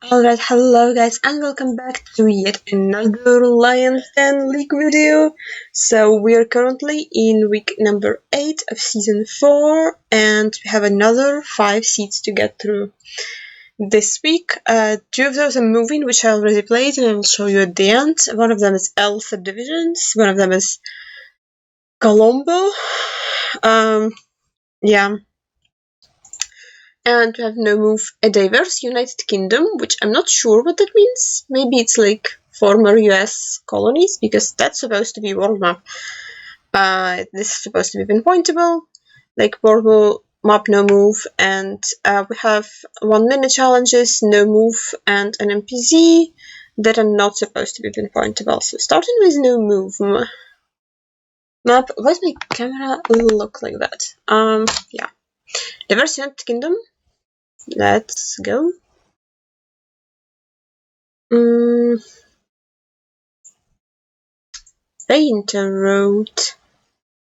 Alright, hello guys and welcome back to yet another Lyons Den League video. So we are currently in week number 8 of season 4 and we have another 5 seeds to get through. This week, 2 of those are moving, which I already played and I will show you at the end. One of them is L Subdivisions, one of them is Colombo. Yeah. And we have no move a diverse United Kingdom, which I'm not sure what that means. Maybe it's like former US colonies, because that's supposed to be world map. This is supposed to be pinpointable, like world map no move, and we have 1 minute challenges, no move, and an NMPZ that are not supposed to be pinpointable. So starting with no move map, why does my camera look like that? Yeah. Diverse United Kingdom. Let's go. Painter Road,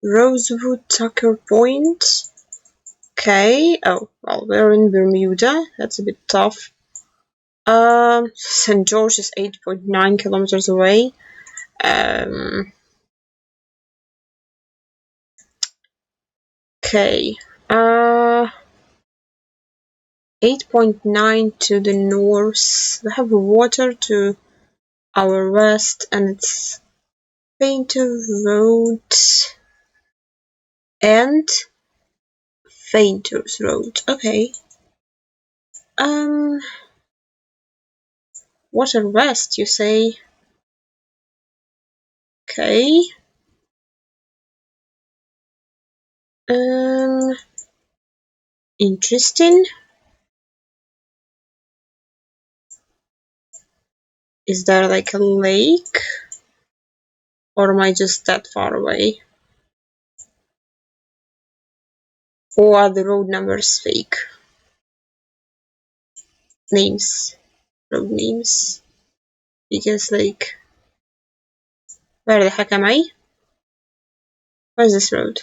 Rosewood Tucker Point. Okay. Oh, well, we're in Bermuda. That's a bit tough. St. George is 8.9 kilometers away. Okay. 8.9 to the north. We have water to our west, and it's Painter Road and Painter's Road. Okay. Water west, you say? Okay. Interesting. Is there like a lake? Or am I just that far away? Or are the road numbers fake? Names. Road names. Because like... Where the heck am I? Where's this road?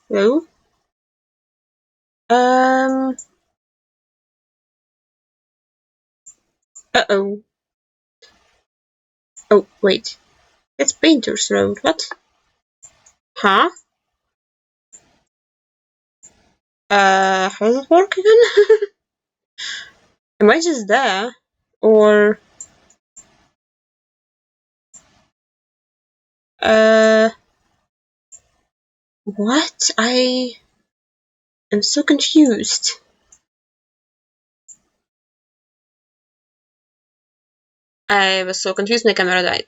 Hello? Uh-oh. Oh, wait. It's Painter's Road. What? Huh? How does it work again? Am I just there? Or... What? I am so confused. I was so confused, my camera died.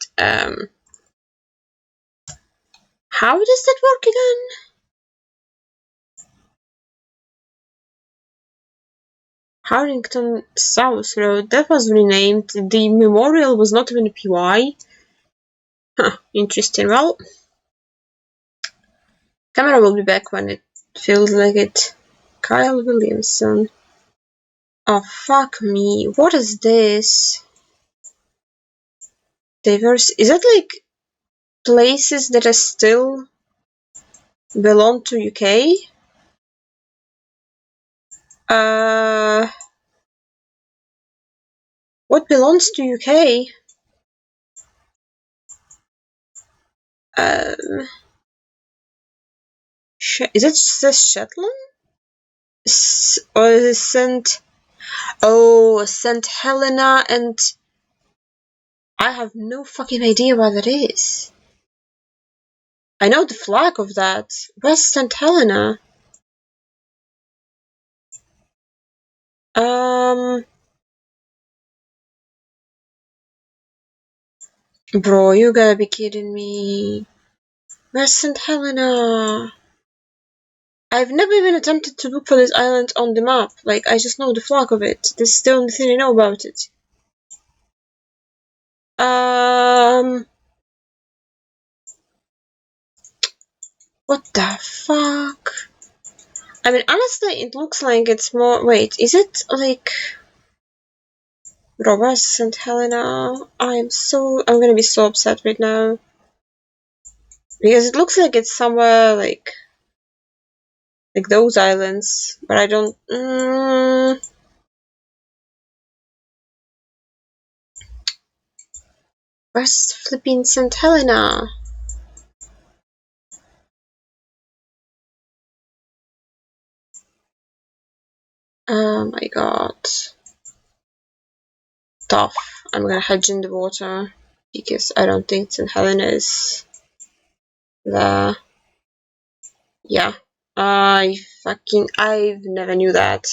How does that work again? Harrington South Road, that was renamed. The memorial was not even a PY. Huh, interesting. Well, camera will be back when it feels like it. Kyle Williamson. Oh, fuck me. What is this? Diverse. Is that like places that are still belong to UK? What belongs to UK? Is it says Shetland? Or is it St. Oh, St. Helena, and I have no fucking idea what that is. I know the flag of that. Where's St. Helena? Bro, you gotta be kidding me. Where's St. Helena? I've never even attempted to look for this island on the map. Like, I just know the flag of it. This is the only thing I know about it. What the fuck? I mean, honestly, it looks like it's more... Wait, is it like... Bro, where's St. Helena? I'm gonna be so upset right now. Because it looks like it's somewhere like those islands, but I don't... Where's flipping St. Helena? Oh my god. Tough. I'm gonna hedge in the water because I don't think St. Helena is the... Yeah. I never knew that.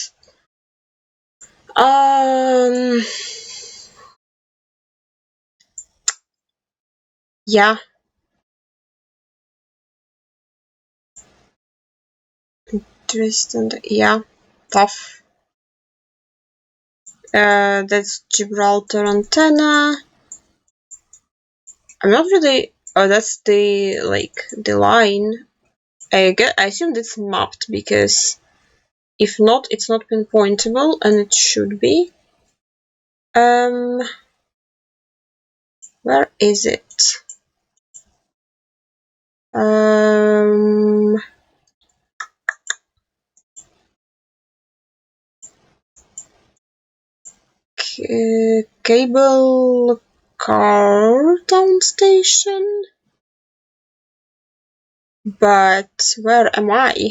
Yeah. Tristan, yeah. Tough. That's Gibraltar antenna. I'm not really... Oh, that's the, like, the line. I assume it's mapped because if not, it's not pinpointable, and it should be. Where is it? Cable car town station? But where am I?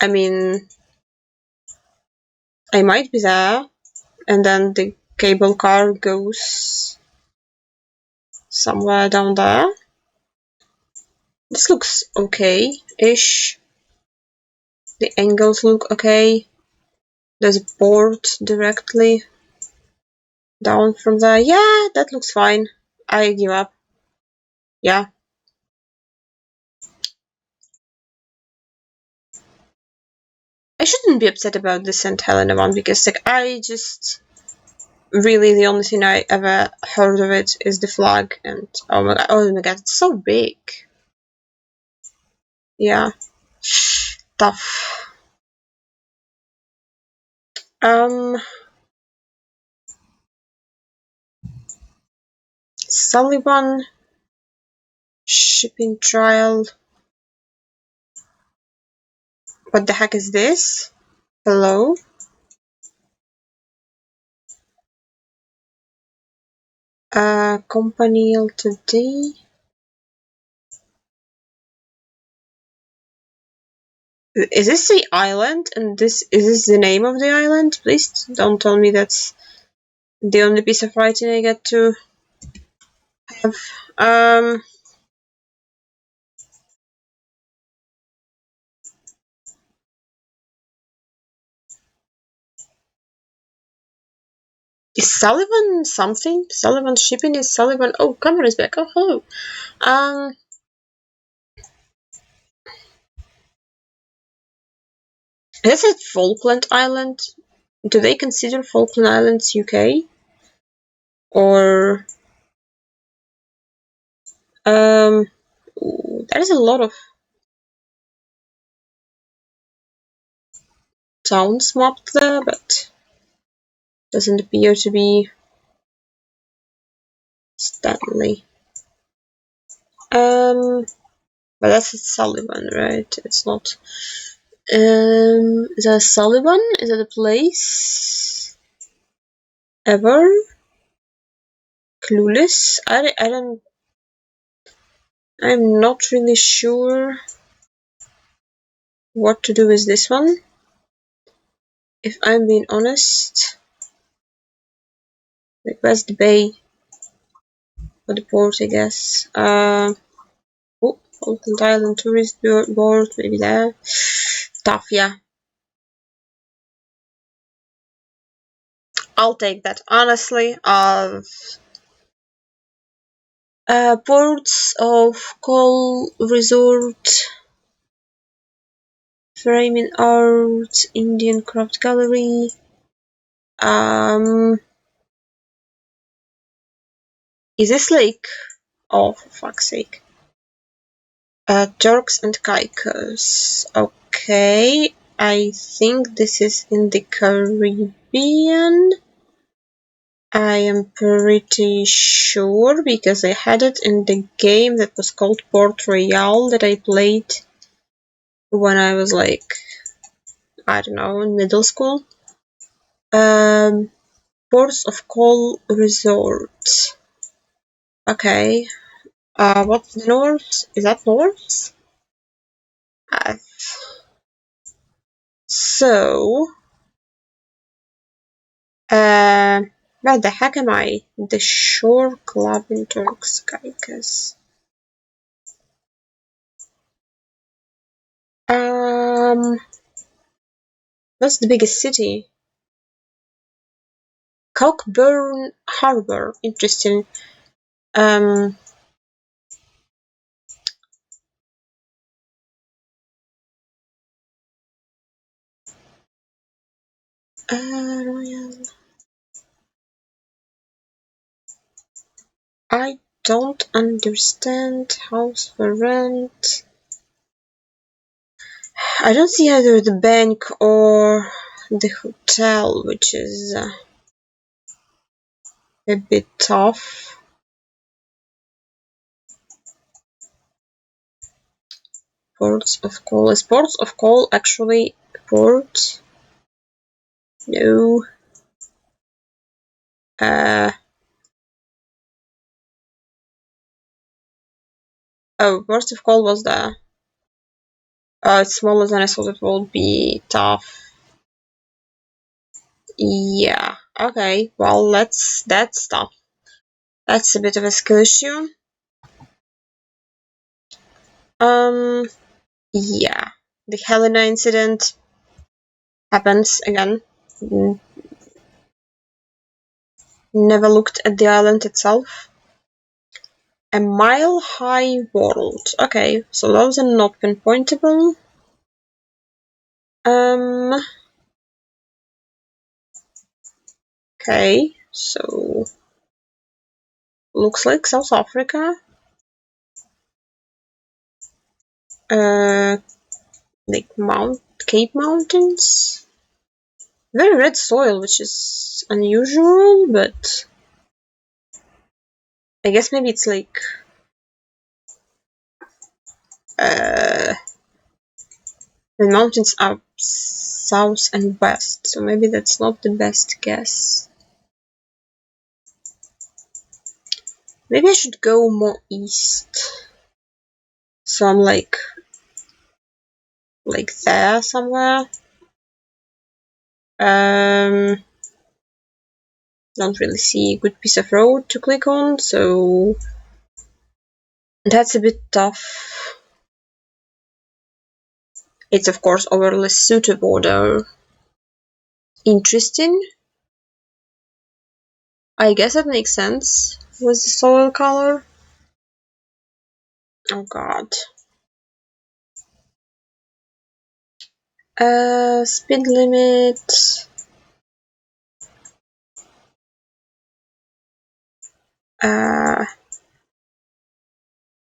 I mean, I might be there, and then the cable car goes somewhere down there. This looks okay-ish. The angles look okay. There's a board directly down from there. Yeah, that looks fine. I give up. Yeah. I shouldn't be upset about the St. Helena one because, like, I just really the only thing I ever heard of it is the flag, and oh my god, it's so big. Yeah. Tough. Sullivan shipping trial. What the heck is this? Hello? Company Ltd. Is this the island? And is this the name of the island? Please don't tell me that's the only piece of writing I get to have. Is Sullivan something? Sullivan shipping is Sullivan. Oh, camera is back. Oh, hello. Is it Falkland Island? Do they consider Falkland Islands UK? Or there's a lot of towns mapped there, but doesn't appear to be Stanley. But that's Sullivan, right? It's not. Is that Sullivan? Is that a place? Ever? Clueless? I'm not really sure what to do with this one, if I'm being honest. Like, where's the bay? Or the port, I guess. Oh, Falkland Island Tourist Board, maybe there. Tough, yeah. I'll take that, honestly. Ports of Call Resort, Framing Art, Indian Craft Gallery. Is this like... Oh, for fuck's sake. Turks and Caicos. Okay, I think this is in the Caribbean. I am pretty sure because I had it in the game that was called Port Royal that I played when I was like, I don't know, in middle school. Ports of Call Resort. Okay. What's the north? Is that north? So, where the heck am I? The Shore Club in Turks. What's the biggest city? Cockburn Harbor. Interesting. Royal. I don't understand. House for rent. I don't see either the bank or the hotel, which is a bit tough. Ports of call. Is ports of call actually port? No. Oh, ports of call was there. It's smaller than I thought it would be. Tough. Yeah. Okay. Well, that's tough. That's a bit of a skill issue. Yeah. The Helena incident happens again. Never looked at the island itself. A mile-high world. Okay, so those are not pinpointable. Okay, so looks like South Africa. Like Cape Mountains. Very red soil, which is unusual, but I guess maybe it's like the mountains are south and west, so maybe that's not the best guess. Maybe I should go more east. So I'm like there somewhere. Don't really see a good piece of road to click on, so that's a bit tough. It's of course over Lesotho border. Interesting. I guess that makes sense with the soil color. Oh god. Speed limit.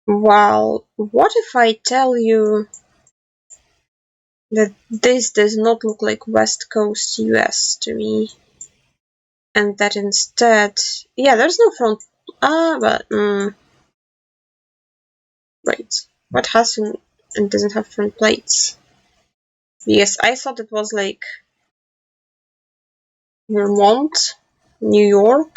Well, what if I tell you that this does not look like West Coast US to me? And that instead, yeah, there's no front. But wait, what has and doesn't have front plates? Yes, I thought it was like Vermont, New York,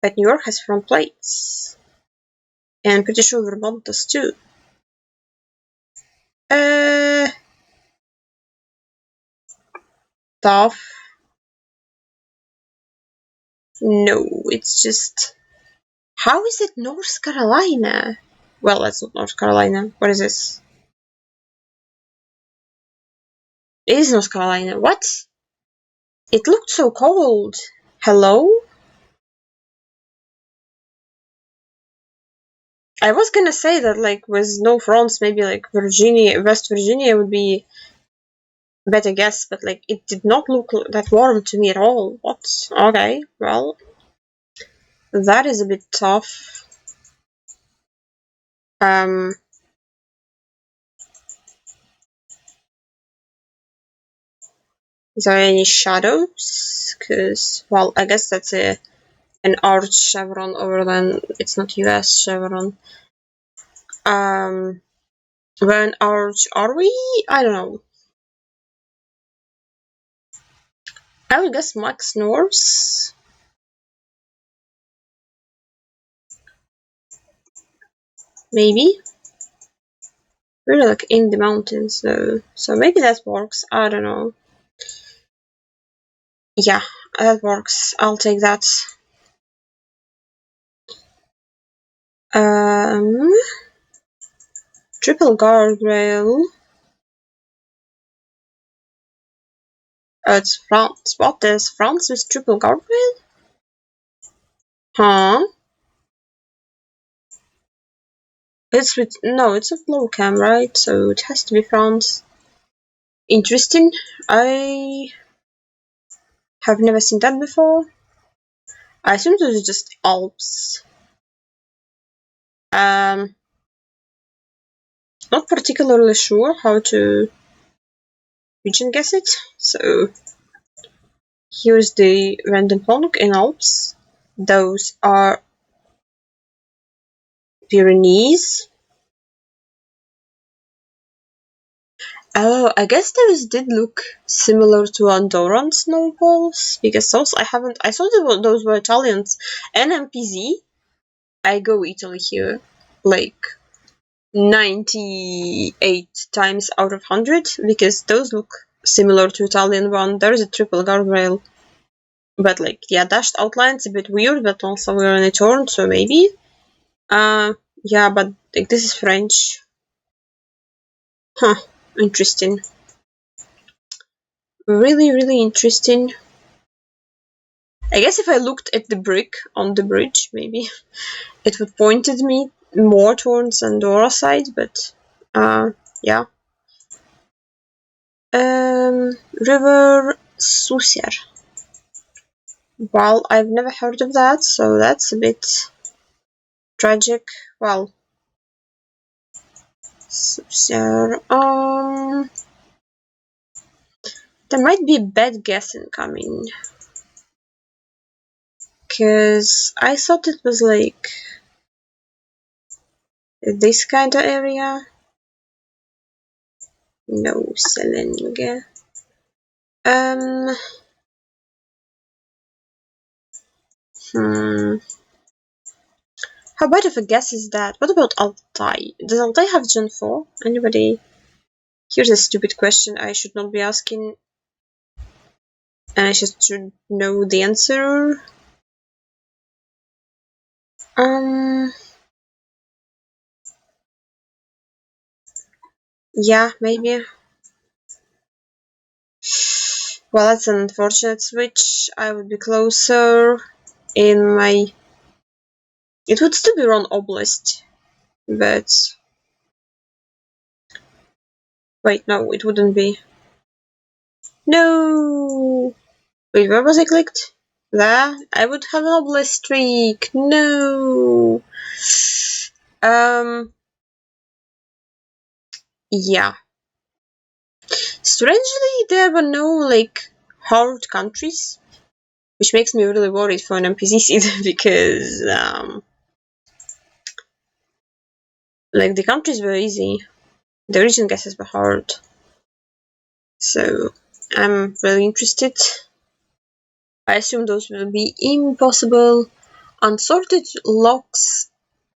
but New York has front plates, and I'm pretty sure Vermont does too. Tough. No, it's just. How is it North Carolina? Well, that's not North Carolina. What is this? It is North Carolina. What? It looked so cold. Hello? I was gonna say that, like, with no fronts, maybe like West Virginia would be a better guess, but like, it did not look that warm to me at all. What? Okay, well, that is a bit tough. Is there any shadows? Because, well, I guess that's an arch chevron over then it's not US chevron. Where an arch are we? I don't know. I would guess Max North. Maybe. We're like in the mountains though, so maybe that works. I don't know. Yeah, that works. I'll take that. Triple guardrail. It's France. What is France with triple guardrail? Huh? It's with it's with low cam, right? So it has to be France. Interesting. I have never seen that before. I assume this is just Alps. Not particularly sure how to region guess it. So here's the random honk in Alps. Those are Pyrenees. Oh, I guess those did look similar to Andorran snowballs because those I haven't. I thought those were Italians. NMPZ. I go Italy here, like 98 times out of 100 because those look similar to Italian one. There is a triple guardrail, but like yeah, dashed outline's a bit weird, but also we're in a turn, so maybe. Yeah, but like this is French. Huh, interesting. Really, really interesting. I guess if I looked at the brick on the bridge, maybe it would pointed me more towards Andorra side, but yeah. River Sucer. Well, I've never heard of that, so that's a bit tragic. Well, Sucer. There might be a bad guess incoming. Because I thought it was like this kind of area. No, Selenge. How bad of a guess is that? What about Altai? Does Altai have Gen 4? Anybody? Here's a stupid question I should not be asking. And I should know the answer. Yeah, maybe. Well, that's an unfortunate switch. I would be closer in my... It would still be Ron Oblast, but... Wait, no, it wouldn't be. No! Wait, where was I clicked? There? I would have an Oblast streak. No! Yeah. Strangely, there were no, like, hard countries, which makes me really worried for an NPZ because, like, the countries were easy. The region guesses were hard. So, I'm really interested. I assume those will be impossible. Unsorted Locks,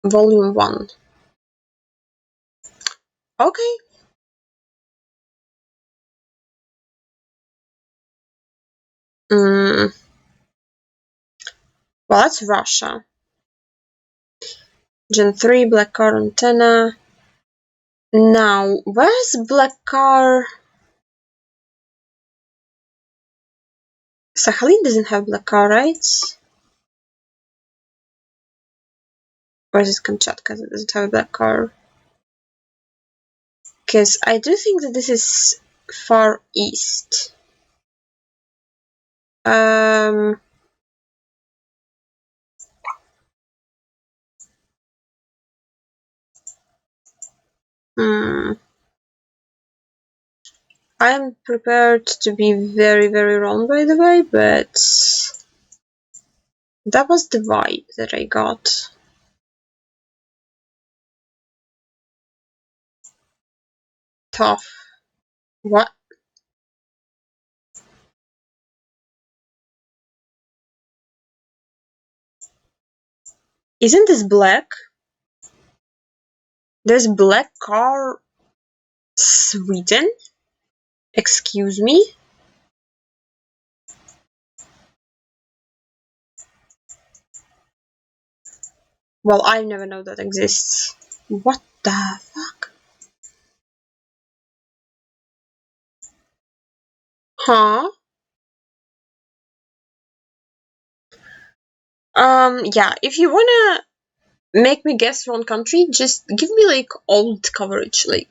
Volume 1. Okay. Well, that's Russia. Gen 3, Black Car Antenna. Now, where's Black Car? Sakhalin doesn't have Black Car, right? Or is it Kamchatka that doesn't have a Black Car? Because I do think that this is far east. I'm prepared to be very, very wrong, by the way, but that was the vibe that I got. Tough. What? Isn't this black? There's black car Sweden? Excuse me? Well, I never know that exists. What the fuck? Huh? Yeah, if you wanna make me guess one country, just give me like old coverage, like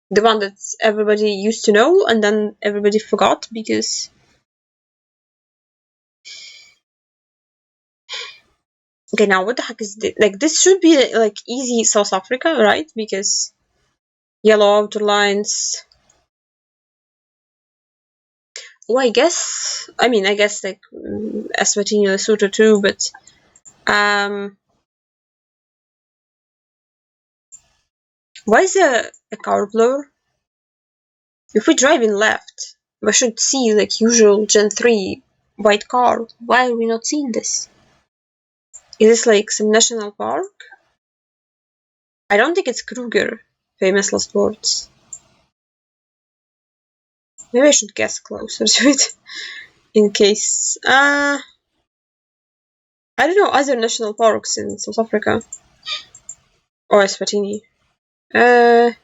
the one that everybody used to know and then everybody forgot because. Okay, now what the heck is this? Like, this should be like easy South Africa, right? Because yellow outer lines. Oh, I guess. I mean, I guess like Eswatini, Lesotho too, but why is a car blur? If we drive in left, we should see like usual Gen 3 white car. Why are we not seeing this? Is this like some national park? I don't think it's Kruger, famous last words. Maybe I should guess closer to it in case. I don't know other national parks in South Africa or Eswatini. With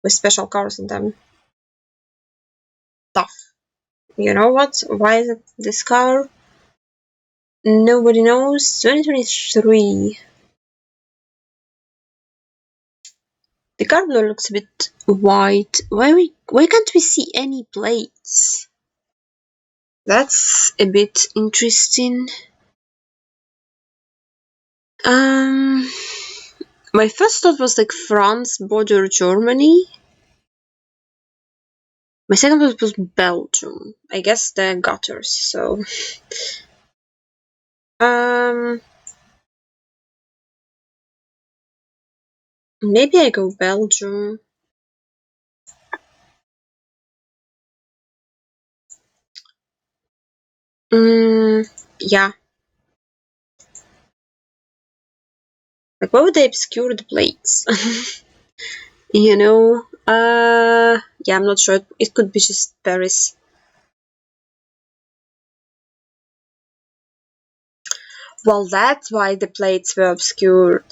special cars in them. Tough. You know what? Why is it this car? Nobody knows. 2023. The car blur looks a bit white. Why can't we see any plates? That's a bit interesting. My first thought was like France border Germany. My second thought was Belgium. I guess they're gutters, so maybe I go Belgium. Yeah. Like, why would they obscure the plates? You know? Yeah, I'm not sure. It could be just Paris. Well, that's why the plates were obscured.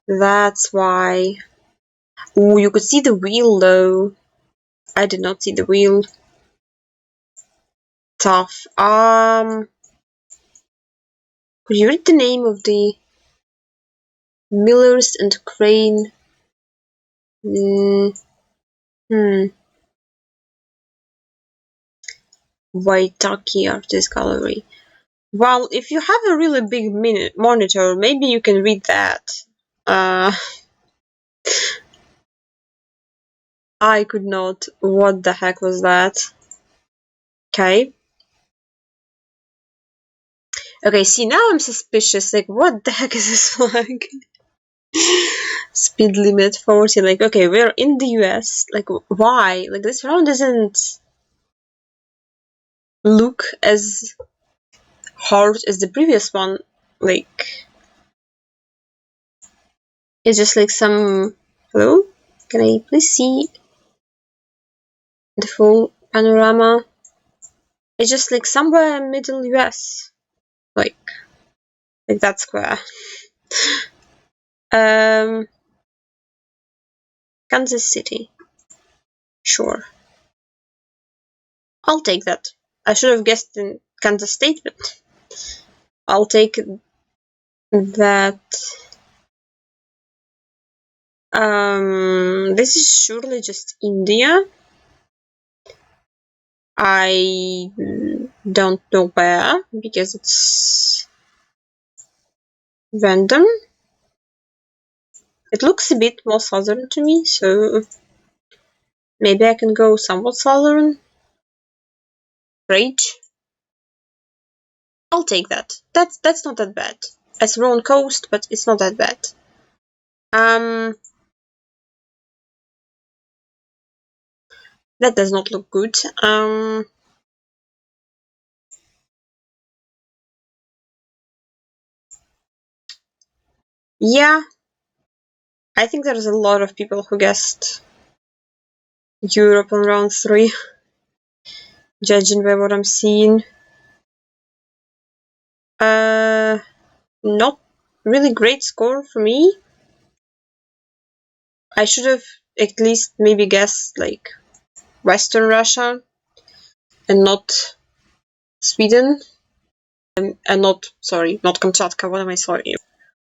That's why. Ooh, you could see the wheel though. I did not see the wheel. Tough. Could you read the name of the Millers and Crane? Waitaki Artist Gallery. Well, if you have a really big monitor, maybe you can read that. I could not. What the heck was that? Okay. Okay, see, now I'm suspicious. Like, what the heck is this flag? Speed limit 40. Like, okay, we're in the US. Like, why? Like, this round doesn't look as hard as the previous one. Like, it's just like some. Hello? Can I please see the full panorama? It's just like somewhere middle US. Like that square. Kansas City. Sure. I'll take that. I should have guessed in Kansas State, but I'll take that. This is surely just India. I don't know where because it's random. It looks a bit more southern to me, so maybe I can go somewhat southern. Rage. I'll take that. That's not that bad. It's wrong coast, but it's not that bad. That does not look good. Yeah, I think there's a lot of people who guessed Europe on round 3, judging by what I'm seeing. Not really great score for me. I should have at least maybe guessed like Western Russia and not Sweden. And not Kamchatka, what am I sorry?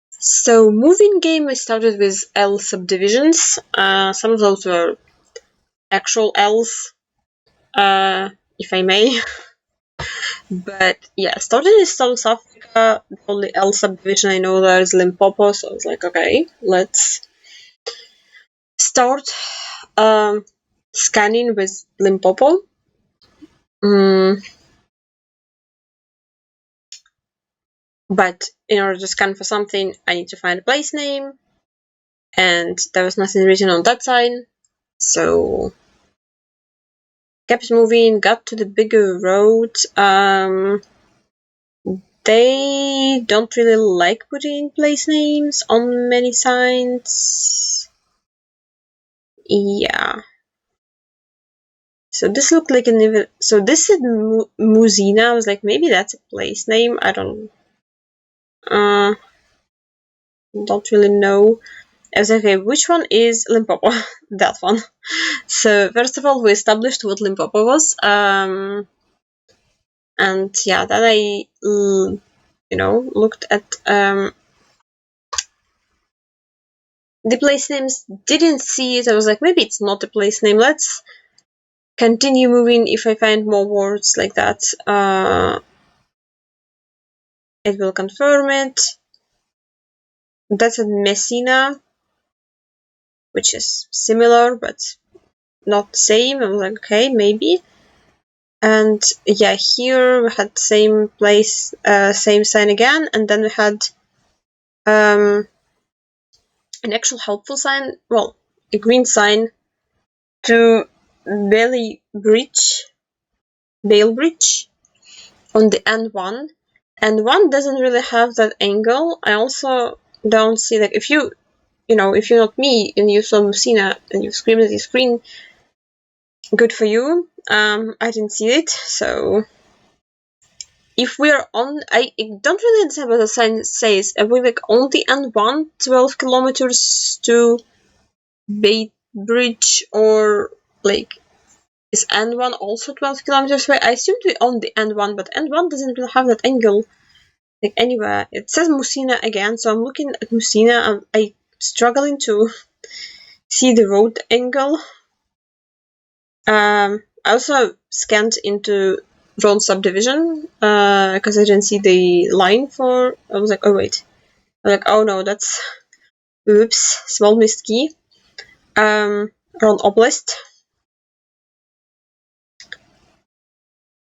So, moving game, I started with L Subdivisions. Some of those were actual L's, if I may. But yeah, started in South Africa. The only L subdivision I know there is Limpopo, so I was like, okay, let's start scanning with Limpopo. But in order to scan for something, I need to find a place name, and there was nothing written on that sign, so kept moving, got to the bigger road. They don't really like putting place names on many signs. Yeah. So this looked like so this said Muzina. I was like, maybe that's a place name. I don't really know. I was like, okay, which one is Limpopo? That one. So first of all, we established what Limpopo was. And yeah, then I looked at the place names, didn't see it. I was like, maybe it's not a place name. Let's continue moving. If I find more words like that, it will confirm it. That's a Messina, which is similar but not the same. I was like, okay, maybe. And yeah, here we had same place, same sign again, and then we had an actual helpful sign, well, a green sign to Bale Bridge on the N1. N1 doesn't really have that angle. I also don't see, like, if you're not me and you saw Messina and you screamed at the screen, good for you. I didn't see it, so if we're on, I don't really understand what the sign says. Are we like on the N1, 12 kilometers to Bay Bridge, or like is N1 also 12 kilometers away? I assume to be on the N1, but N1 doesn't really have that angle like anywhere. It says Messina again, so I'm looking at Messina. I'm struggling to see the road angle. I also scanned into L Subdivision because I didn't see the line for. I was like, oh wait. I'm like, oh no, that's oops, small missed key. Ron Oblast.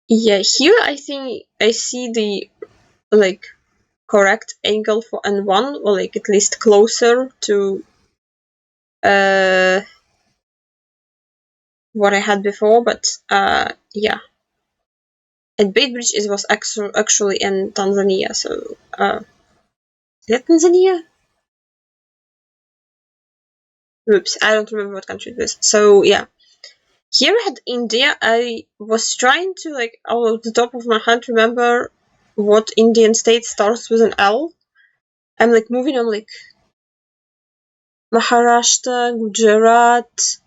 Yeah, here I think I see the like correct angle for N1, or like at least closer to what I had before, but yeah. And Bait Bridge was actually in Tanzania, so is that Tanzania? Oops, I don't remember what country it was. So yeah. Here I had India. I was trying to, like, out of the top of my head, remember what Indian state starts with an L. I'm like moving on, like Maharashtra, Gujarat,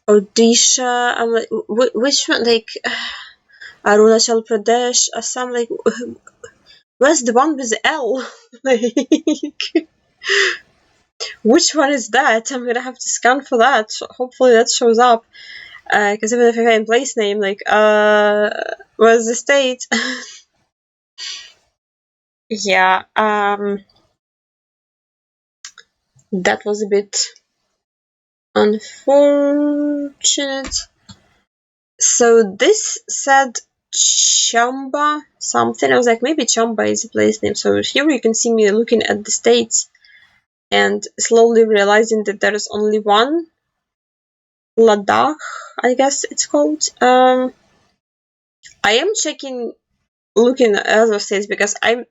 Odisha. I'm like, which one? Like Arunachal Pradesh, Assam. Like, where's the one with the L? Like, which one is that? I'm gonna have to scan for that. Hopefully that shows up. Because even if I find place name, like, where's the state? Yeah, that was a bit unfortunate. So this said Chamba something. I was like, maybe Chamba is a place name. So here you can see me looking at the states and slowly realizing that there is only one. Ladakh, I guess it's called. I am looking at other states because I'm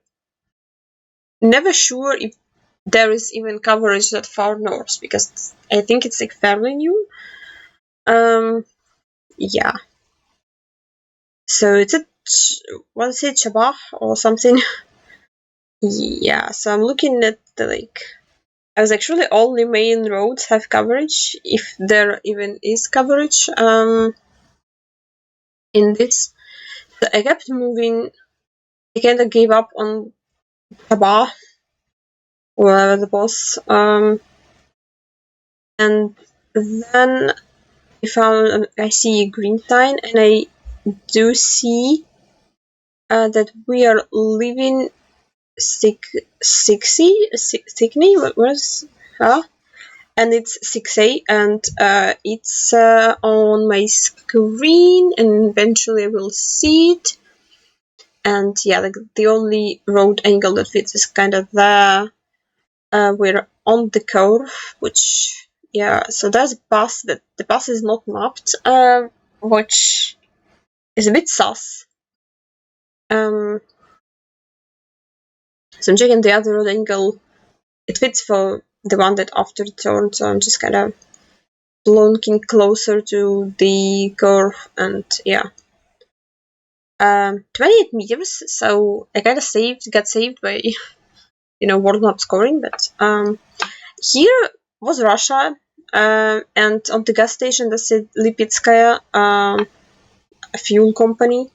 never sure if there is even coverage that far north, because I think it's like fairly new. Yeah. So it's a, what is it, Shabah or something? Yeah, so I'm looking at the, like, as actually all the main roads have coverage, if there even is coverage, in this. So I kept moving. I kind of gave up on Shabah, wherever the boss, and then I see a green sign, and I do see that we are leaving Stickney. Where's and it's 6A, and it's on my screen, and eventually I will see it. And yeah, like the only road angle that fits is kind of there. We're on the curve, which, yeah, so there's a bus that the bus is not mapped, which is a bit sus. So I'm checking the other road angle. It fits for the one that after the turn, so I'm just kind of plonking closer to the curve, and yeah. 28 meters, so I kind of got saved by, world map scoring, but here was Russia, and on the gas station that's it, Lipetskaya, a fuel company.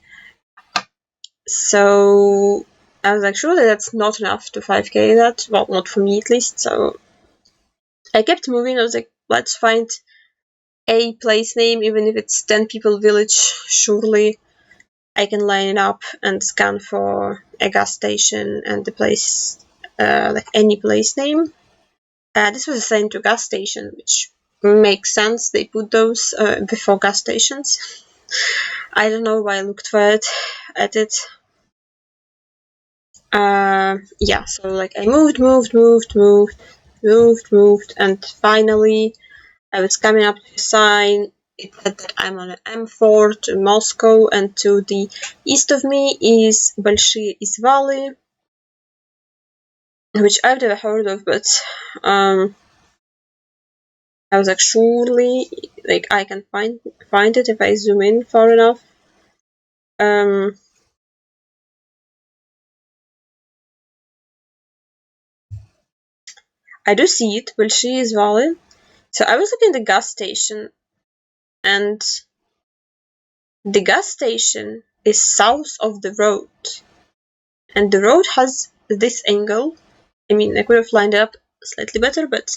So I was like, surely that's not enough to 5k that, well, not for me at least, so I kept moving. I was like, let's find a place name, even if it's 10 people village, surely I can line it up and scan for a gas station and the place, like any place name. This was assigned to gas station, which makes sense. They put those before gas stations. I don't know why I looked for it at it. Yeah, so like I moved, and finally I was coming up to a sign. It said that I'm on an M4 to Moscow, and to the east of me is Большие Извалы, which I've never heard of, but I was like, surely, like, I can find it if I zoom in far enough. I do see it, Большие Извалы. So I was looking at the gas station, and the gas station is south of the road, and the road has this angle. I mean, I could have lined it up slightly better, but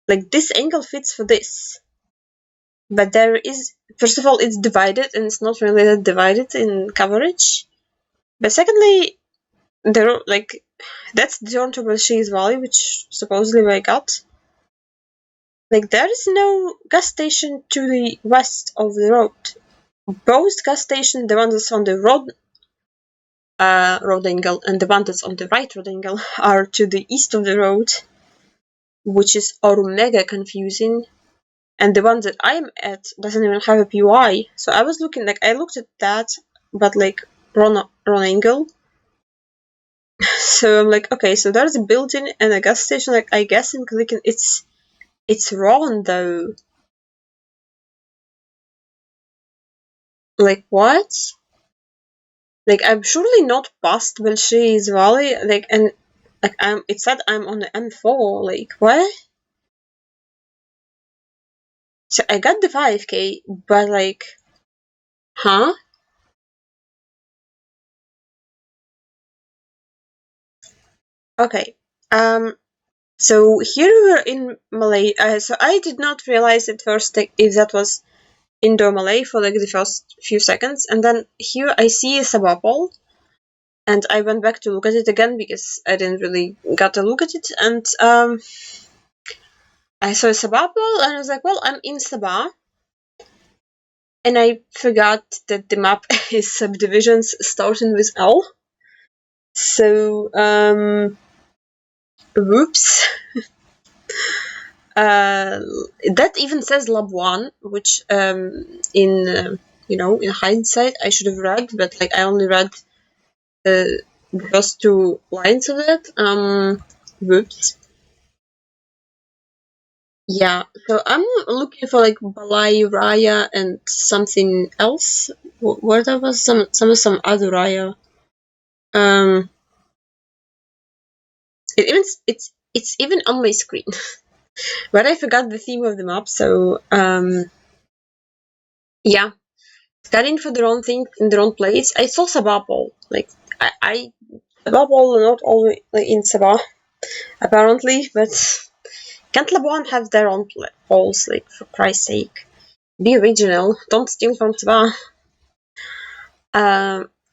like this angle fits for this. But there is, first of all, it's divided, and it's not really that divided in coverage. But secondly, like, that's the turn to Большие Извалы, which supposedly I got. Like, there is no gas station to the west of the road. Both gas stations, the one that's on the road angle and the one that's on the right road angle, are to the east of the road, which is mega confusing. And the one that I'm at doesn't even have a PY. So I was looking, like, I looked at that, but like wrong angle. So I'm like, okay, so there's a building and a gas station. Like, I guess I'm clicking. It's wrong though. Like, what? Like, I'm surely not past Большие Извалы. Like, and like it said I'm on the M4. Like, what? So I got the 5k, but like, huh? Okay. So here we're in Malay. So I did not realize at first if that was Indo-Malay for like the first few seconds, and then here I see a Sabapol, and I went back to look at it again because I didn't really got to look at it, and I saw a Sabapol, and I was like, well, I'm in Sabah, and I forgot that the map is subdivisions starting with L. So whoops. That even says Lab 1, which in hindsight I should have read, but like I only read the first two lines of that. Whoops. Yeah, so I'm looking for like Balai Raya and something else. Where there was some other Raya. It's even on my screen, but I forgot the theme of the map. So yeah, studying for the wrong thing in the wrong place. I saw Sabah Ball. Like I Sabah Ball not always like, in Sabah apparently, but can't Labuan have their own balls? Like for Christ's sake, be original. Don't steal from Sabah.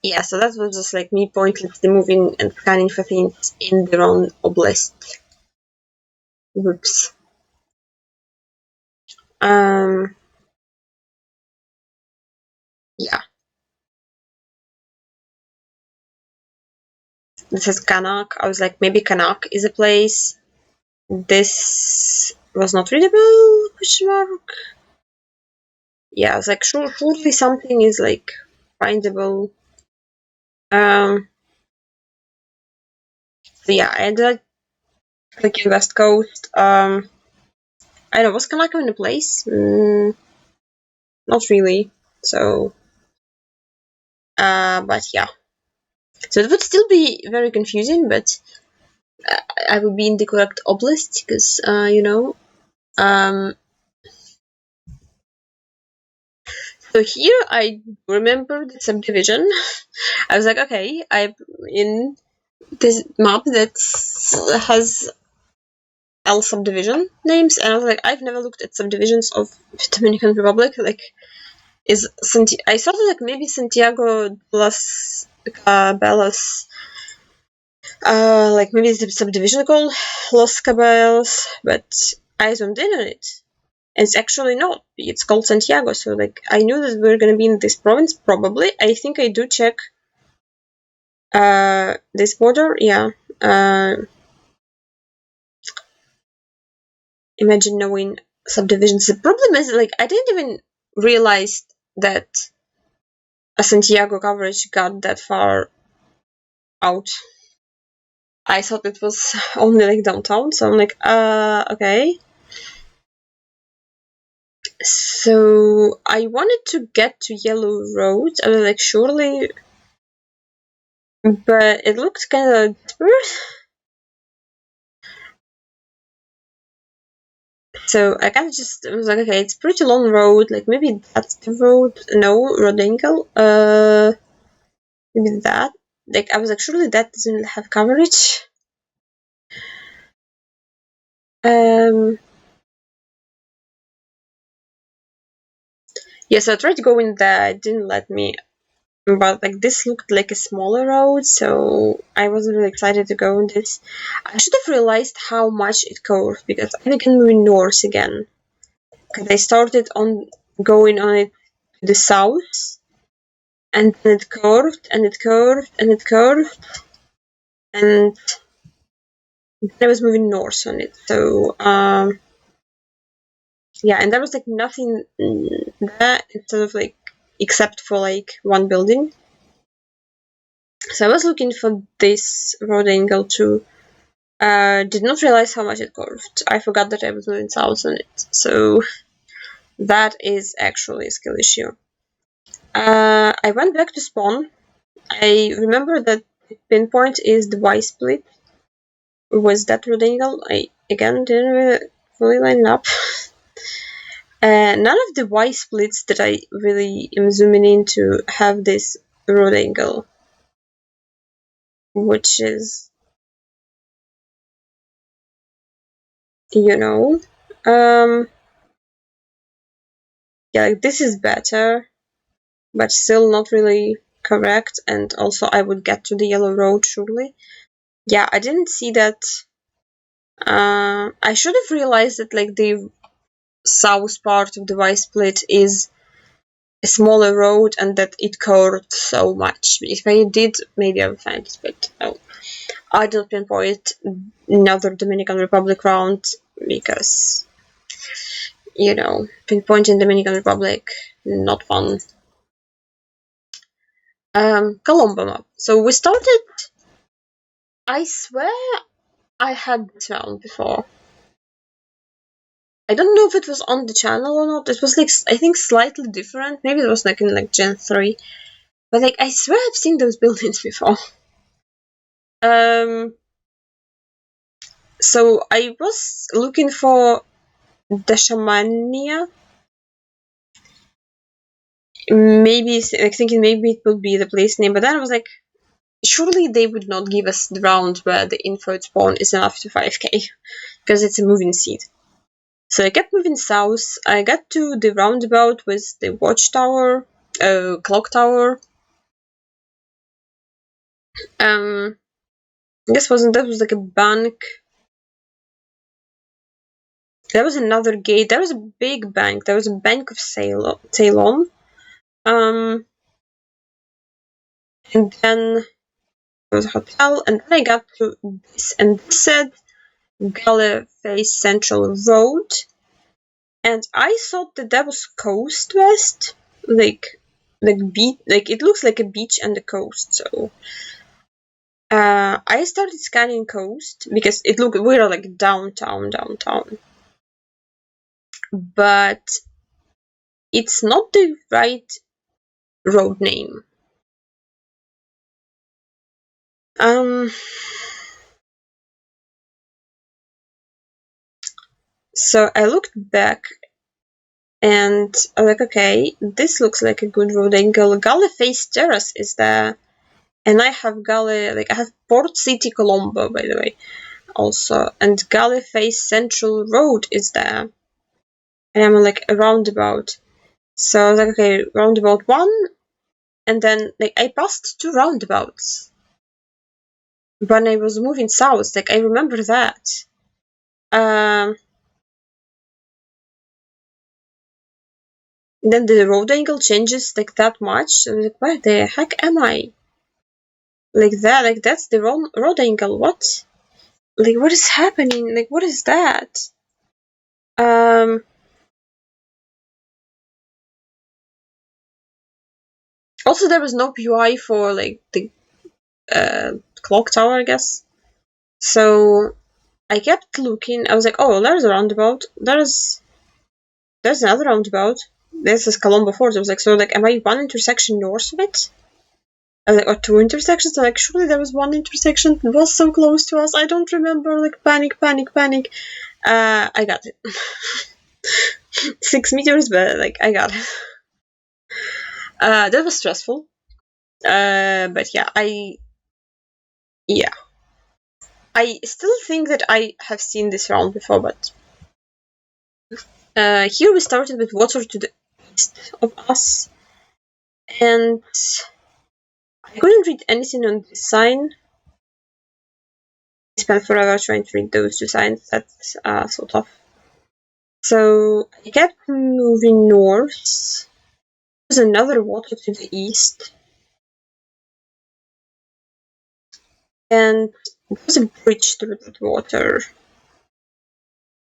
Yeah, so that was just like me pointlessly moving and scanning for things in the wrong oblast. Whoops. Yeah. This is Kanak. I was like, maybe Kanak is a place. This was not readable? Question mark. Yeah, I was like, surely something is like findable. So yeah, I ended up clicking West Coast. I don't know, was Kanak in a place? Not really. So, but yeah. So it would still be very confusing, but I would be in the correct oblast because, you know. So here I remember the subdivision. I was like, okay, I'm in this map that has L subdivision names, and I was like, I've never looked at subdivisions of Dominican Republic. Like, I thought like maybe Santiago de las Cabellas, like maybe it's a subdivision called Los Cabellas, but I zoomed in on it. It's actually not. It's called Santiago, so like I knew that we're gonna be in this province probably. I think I do check this border, yeah. Imagine knowing subdivisions. The problem is like I didn't even realize that a Santiago coverage got that far out. I thought it was only like downtown, so I'm like, okay. So I wanted to get to Yellow Road. I was like, surely, but it looked kind of dispersed. So I kind of just was like, okay, it's pretty long road. Like maybe that's the road. No, road angle. Maybe that. Like I was like, surely that doesn't have coverage. Yeah, so I tried to go in there. It didn't let me. But like this looked like a smaller road, so I wasn't really excited to go on this. I should have realized how much it curved because I began moving north again. Because I started on going on it to the south, and then it curved and it curved and it curved, and then I was moving north on it. So yeah, and there was like nothing there instead of like except for like one building. So I was looking for this road angle too. Did not realize how much it curved. I forgot that I was moving south on it. So that is actually a skill issue. I went back to spawn. I remember that pinpoint is the Y split. Was that road angle? I again didn't really fully line up. None of the Y splits that I really am zooming into have this road angle, which is, you know, yeah, like this is better, but still not really correct. And also, I would get to the yellow road surely. Yeah, I didn't see that. I should have realized that like the south part of the Y split is a smaller road and that it curved so much. If I did, maybe I would find it, but no. I don't pinpoint another Dominican Republic round because, you know, pinpointing Dominican Republic, not fun. Colombo map. So we started I swear I had this round before. I don't know if it was on the channel or not. It was like, I think, slightly different. Maybe it was like in like Gen 3. But like, I swear I've seen those buildings before. So I was looking for Deshamania. Maybe, like, thinking maybe it would be the place name. But then I was like, surely they would not give us the round where the info spawn is enough to 5k. Because it's a moving seed. So I kept moving south. I got to the roundabout with the watchtower, clock tower. I guess that was like a bank. There was another gate. There was a big bank. There was a Bank of Ceylon. And then there was a hotel. And then I got to this, and it said Gale Face Central Road. And I thought that was Coast West, like beach. Like it looks like a beach and a coast. So I started scanning coast because we were like downtown, but it's not the right road name. So I looked back and I was like, okay, this looks like a good road angle. Gale Face Terrace is there, and I have I have Port City Colombo, by the way, also, and Gale Face Central Road is there, and I'm like a roundabout. So I was like, okay, roundabout 1, and then like I passed 2 roundabouts when I was moving south. Like I remember that. Then the road angle changes like that much. So I was like, where the heck am I? Like that, like that's the wrong road angle. What? Like what is happening? Like what is that? Also there was no PUI for like the clock tower, I guess. So I kept looking. I was like, oh, there's a roundabout. There's another roundabout. This is Colombo Fort. I was like, so like, am I one intersection north of it? I was like, or 2 intersections? I'm like, surely there was 1 intersection. It was so close to us. I don't remember. Like, panic. I got it. 6 meters, but like, I got it. That was stressful. But yeah, I still think that I have seen this round before, but here we started with water to the east of us, and I couldn't read anything on this sign. I spent forever trying to read those 2 signs. That's so tough. So I kept moving north. There's another water to the east, and there's a bridge through that water.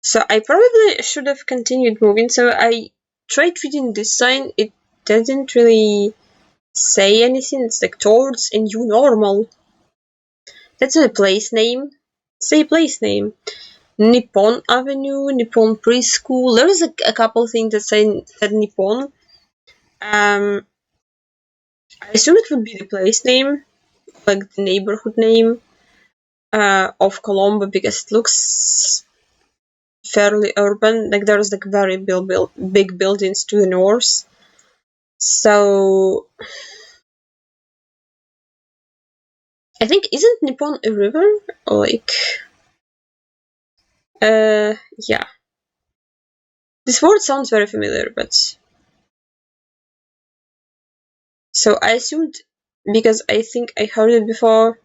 So I probably should have continued moving. So I tried reading this sign. It didn't really say anything. It's like towards a new normal. That's not a place name. Say place name. Nippon Avenue, Nippon Preschool. There was a couple things that said Nippon. I assume it would be the place name, like the neighborhood name of Colombo, because it looks fairly urban. Like there's like very big buildings to the north. So I think, isn't Nippon a river? Or like yeah. This word sounds very familiar, but so I assumed, because I think I heard it before,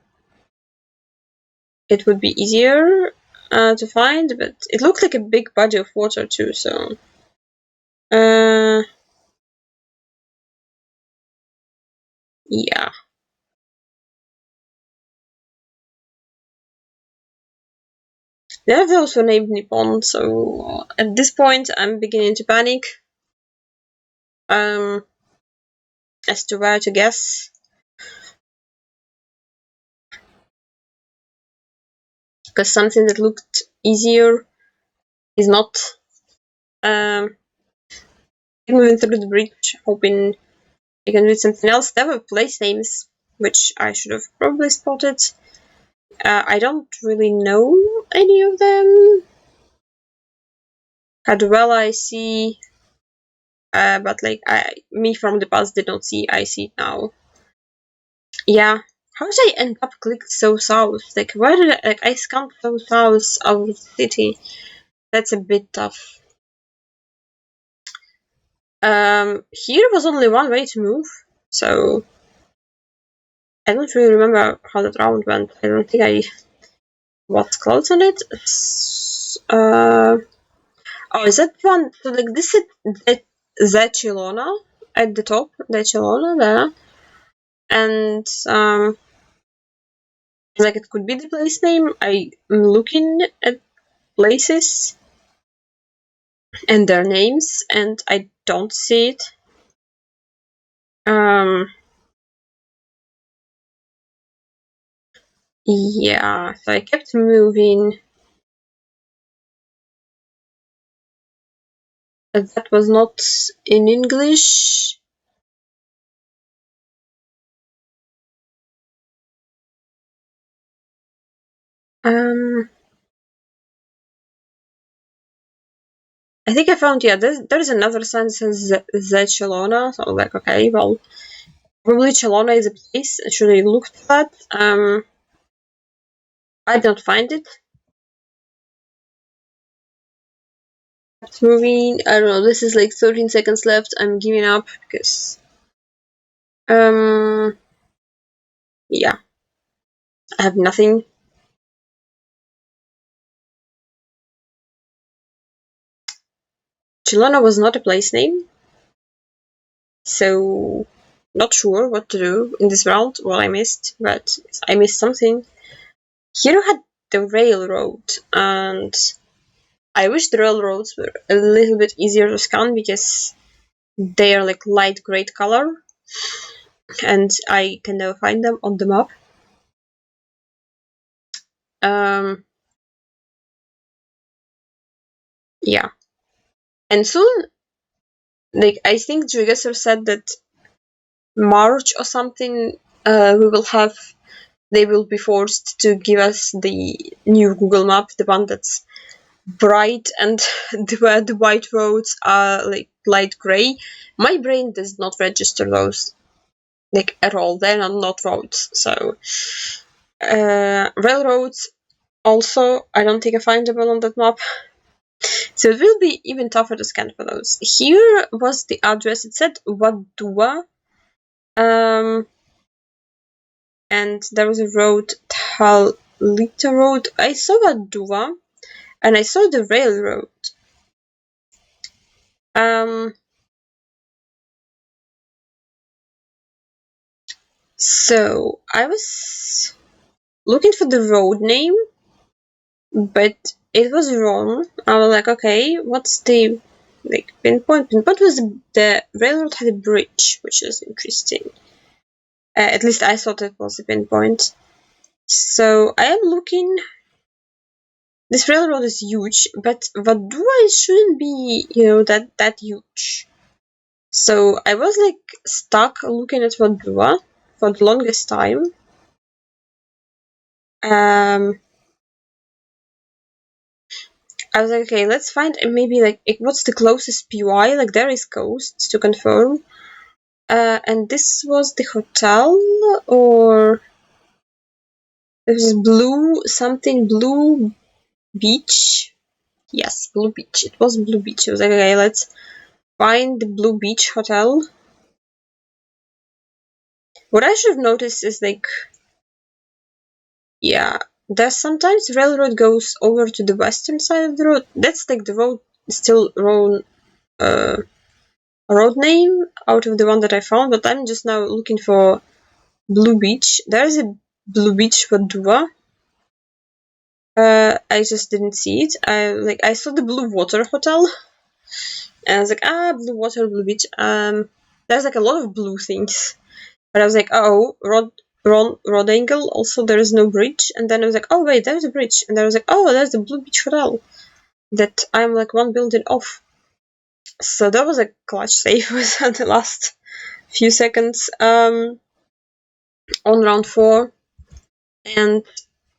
it would be easier to find, but it looked like a big body of water too, so yeah. They have also named Nippon, so at this point I'm beginning to panic as to where to guess. because something that looked easier is not. Moving through the bridge, hoping I can read something else. There were place names, which I should have probably spotted. I don't really know any of them. Cadwell I see, but like me from the past did not see. I see it now. Yeah, how did I end up clicked so south? Like, why did I scanned so south out of the city? That's a bit tough. Here was only one way to move, so I don't really remember how that round went. I don't think I was close on it. Oh, is that one? So like this is Zachelona at the top, Zachelona there, and like it could be the place name. I'm looking at places and their names, and I don't see it. Yeah, so I kept moving. That was not in English. I think I found, yeah, there's another sign that says Zachelona, so I was like, okay, well, probably Chelona is a place. Should I look at that? I don't find it. Kept moving. I don't know. This is like 13 seconds left. I'm giving up because yeah, I have nothing. Chelona was not a place name, so not sure what to do in this round. Well, I missed, but I missed something. Here had the railroad, and I wish the railroads were a little bit easier to scan because they are like light gray color, and I can never find them on the map. Yeah, and soon, like I think Geoguessr said that March or something, we will have. They will be forced to give us the new Google map, the one that's bright and where the white roads are like light gray. My brain does not register those like at all. They're not roads. So railroads also I don't think are findable on that map. So it will be even tougher to scan for those. Here was the address. It said Wadua. And there was a road, Talita Road. I saw Wadua, and I saw the railroad. So I was looking for the road name, but it was wrong. I was like, okay, what's the like pinpoint? Pinpoint was the railroad had a bridge, which is interesting. At least I thought it was a pinpoint. So I am looking. This railroad is huge, but Vadua shouldn't be, that huge. So I was like stuck looking at Vadua for the longest time. I was like, okay, let's find maybe like what's the closest PY? Like there is coast to confirm. And this was the hotel, or it was blue beach. Yes, Blue Beach. It was Blue Beach. I was like, okay, let's find the Blue Beach hotel. What I should have noticed is like, yeah, there's sometimes railroad goes over to the western side of the road. That's like the road still road name out of the one that I found, but I'm just now looking for Blue Beach. There's a Blue Beach Vadua. I just didn't see it. I saw the Blue Water Hotel, and I was like, Blue Water, Blue Beach. There's like a lot of blue things, but I was like, oh, road angle. Also, there is no bridge. And then I was like, oh wait, there's a bridge. And then I was like, oh, there's the Blue Beach Hotel that I'm like one building off. So that was a clutch save at the last few seconds on round 4. And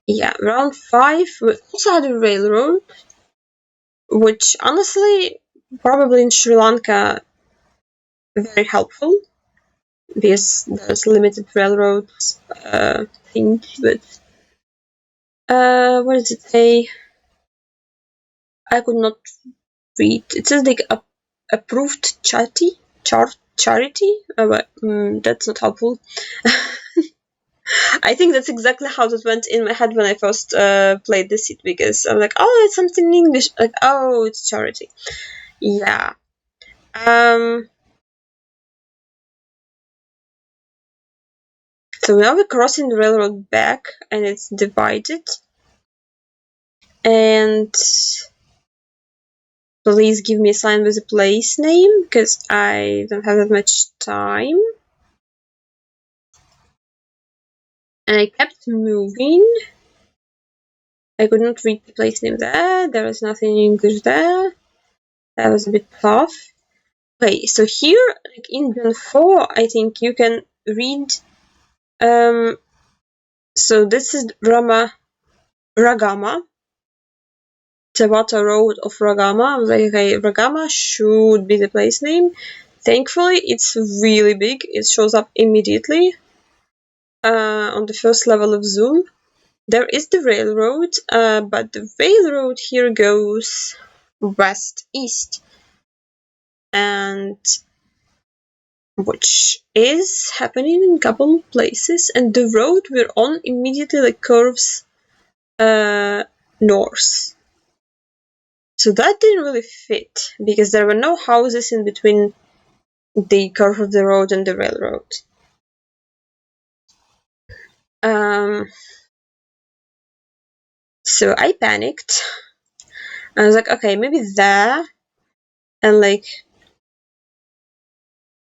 yeah, round 5 we also had a railroad, which honestly probably in Sri Lanka very helpful because there's limited railroads thing. But what does it say? I could not read. It says like approved charity. But that's not helpful. I think that's exactly how that went in my head when I first played this seat, because I'm like, oh, it's something in English. Like, oh, it's charity. Yeah. So now we're crossing the railroad back, and it's divided. And please give me a sign with a place name, because I don't have that much time. And I kept moving. I could not read the place name there. There was nothing in English there. That was a bit tough. Okay, so here, like in Gen 4, I think you can read. So this is Ragama. Tabata Road of Ragama. I was like, okay, Ragama should be the place name. Thankfully, it's really big. It shows up immediately on the first level of zoom. There is the railroad, but the railroad here goes west-east, and which is happening in a couple places, and the road we're on immediately like curves north. So that didn't really fit, because there were no houses in between the curve of the road and the railroad. So I panicked. I was like, okay, maybe there, and like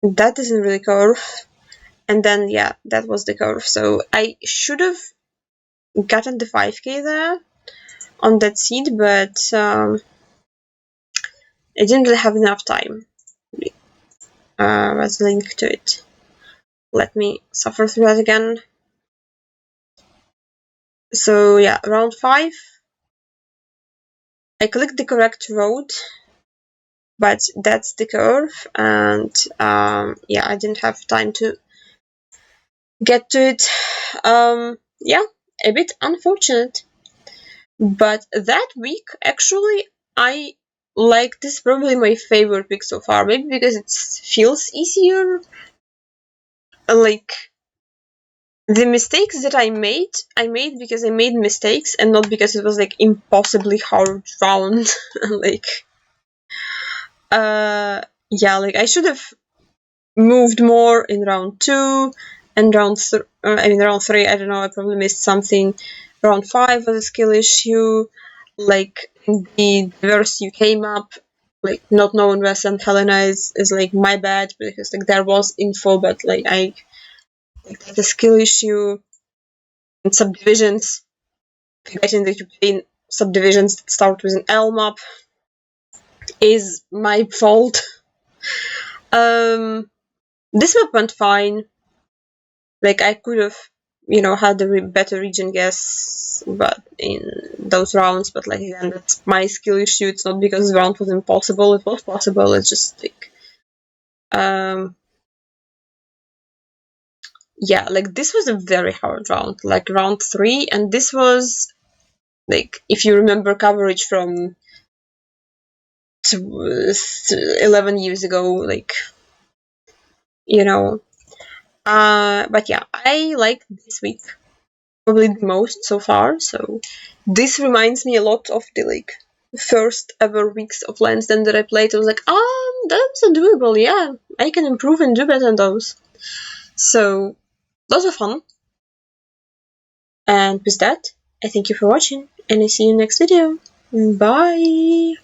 that isn't really curve. And then yeah, that was the curve. So I should have gotten the 5k there on that seed, but I didn't really have enough time. Let's link to it. Let me suffer through that again. So yeah, round 5. I clicked the correct road, but that's the curve, and yeah, I didn't have time to get to it. Yeah, a bit unfortunate. But that week, actually, I like this, probably my favorite week so far. Maybe because it feels easier. Like the mistakes that I made because I made mistakes, and not because it was like impossibly hard round. Like, yeah, like I should have moved more in round 2 and round 3. Round 3, I don't know, I probably missed something. Round 5 was a skill issue. Like the diverse UK map, like not knowing where St. Helena is like my bad, because like there was info, but like that's a skill issue. And subdivisions, forgetting that you play in subdivisions that start with an L map is my fault. This map went fine. Like I could have, had a better region guess, but in those rounds. But like again, that's my skill issue. It's not because the round was impossible. It was possible. It's just like, yeah, like this was a very hard round, like round 3, and this was like, if you remember coverage from 11 years ago, like, but yeah, I like this week probably the most so far. So this reminds me a lot of the like first ever weeks of Lyons Den that I played. I was like, that's doable. Yeah, I can improve and do better than those. So those are fun. And with that, I thank you for watching, and I see you next video. Bye!